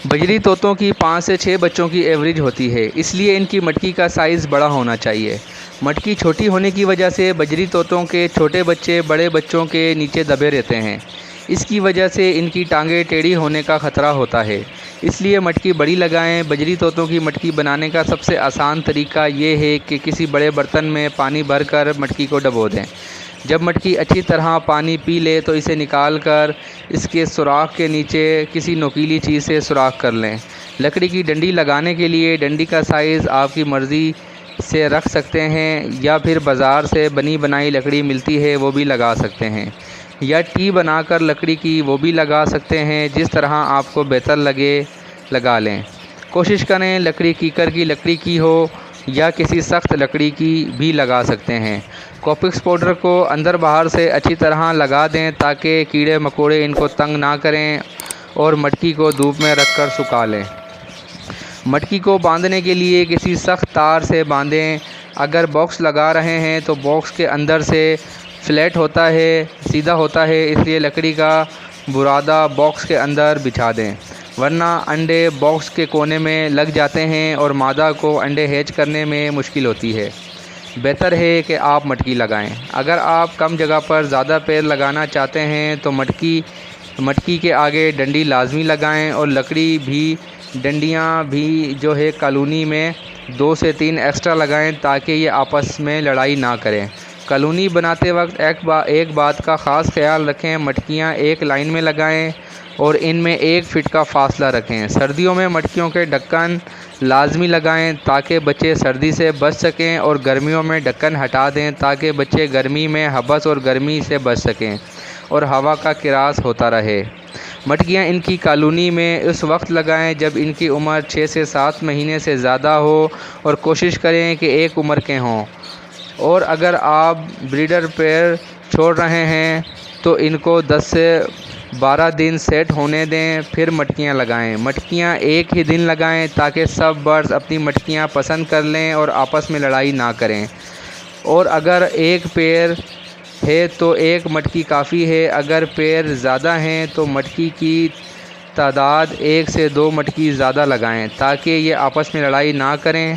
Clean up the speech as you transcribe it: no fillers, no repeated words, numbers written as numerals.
بجری طوطوں کی 5 سے 6 بچوں کی ایوریج ہوتی ہے، اس لیے ان کی مٹکی کا سائز بڑا ہونا چاہیے۔ مٹکی چھوٹی ہونے کی وجہ سے بجری طوطوں کے چھوٹے بچے بڑے بچوں کے نیچے دبے رہتے ہیں، اس کی وجہ سے ان کی ٹانگیں ٹیڑھی ہونے کا خطرہ ہوتا ہے، اس لیے مٹکی بڑی لگائیں۔ بجری طوطوں کی مٹکی بنانے کا سب سے آسان طریقہ یہ ہے کہ کسی بڑے برتن میں پانی بھر کر مٹکی کو ڈبو دیں۔ جب مٹکی اچھی طرح پانی پی لے تو اسے نکال کر اس کے سوراخ کے نیچے کسی نوکیلی چیز سے سوراخ کر لیں۔ لکڑی کی ڈنڈی لگانے کے لیے ڈنڈی کا سائز آپ کی مرضی سے رکھ سکتے ہیں، یا پھر بازار سے بنی بنائی لکڑی ملتی ہے وہ بھی لگا سکتے ہیں، یا ٹی بنا کر لکڑی کی وہ بھی لگا سکتے ہیں، جس طرح آپ کو بہتر لگے لگا لیں۔ کوشش کریں لکڑی کیکر کی لکڑی کی ہو یا کسی سخت لکڑی کی بھی لگا سکتے ہیں۔ کوپکس پاؤڈر کو اندر باہر سے اچھی طرح لگا دیں تاکہ کیڑے مکوڑے ان کو تنگ نہ کریں، اور مٹکی کو دھوپ میں رکھ کر سکھا لیں۔ مٹکی کو باندھنے کے لیے کسی سخت تار سے باندھیں۔ اگر باکس لگا رہے ہیں تو باکس کے اندر سے فلیٹ ہوتا ہے، سیدھا ہوتا ہے، اس لیے لکڑی کا برادہ باکس کے اندر بچھا دیں، ورنہ انڈے باکس کے کونے میں لگ جاتے ہیں اور مادہ کو انڈے ہیچ کرنے میں مشکل ہوتی ہے۔ بہتر ہے کہ آپ مٹکی لگائیں۔ اگر آپ کم جگہ پر زیادہ پیر لگانا چاہتے ہیں تو مٹکی کے آگے ڈنڈی لازمی لگائیں، اور لکڑی بھی ڈنڈیاں بھی جو ہے کالونی میں 2 سے 3 ایکسٹرا لگائیں تاکہ یہ آپس میں لڑائی نہ کریں۔ کالونی بناتے وقت ایک بات کا خاص خیال رکھیں، مٹکیاں ایک لائن میں لگائیں اور ان میں 1 فٹ کا فاصلہ رکھیں۔ سردیوں میں مٹکیوں کے ڈھکن لازمی لگائیں تاکہ بچے سردی سے بچ سکیں، اور گرمیوں میں ڈھکن ہٹا دیں تاکہ بچے گرمی میں حبس اور گرمی سے بچ سکیں اور ہوا کا کراس ہوتا رہے۔ مٹکیاں ان کی کالونی میں اس وقت لگائیں جب ان کی عمر 6 سے 7 مہینے سے زیادہ ہو، اور کوشش کریں کہ ایک عمر کے ہوں، اور اگر آپ بریڈر پیر چھوڑ رہے ہیں تو ان کو 10 سے 12 دن سیٹ ہونے دیں، پھر مٹکیاں لگائیں۔ مٹکیاں ایک ہی دن لگائیں تاکہ سب برڈز اپنی مٹکیاں پسند کر لیں اور آپس میں لڑائی نہ کریں، اور اگر ایک پیر ہے تو ایک مٹکی کافی ہے۔ اگر پیر زیادہ ہیں تو مٹکی کی تعداد 1 سے 2 مٹکی زیادہ لگائیں تاکہ یہ آپس میں لڑائی نہ کریں۔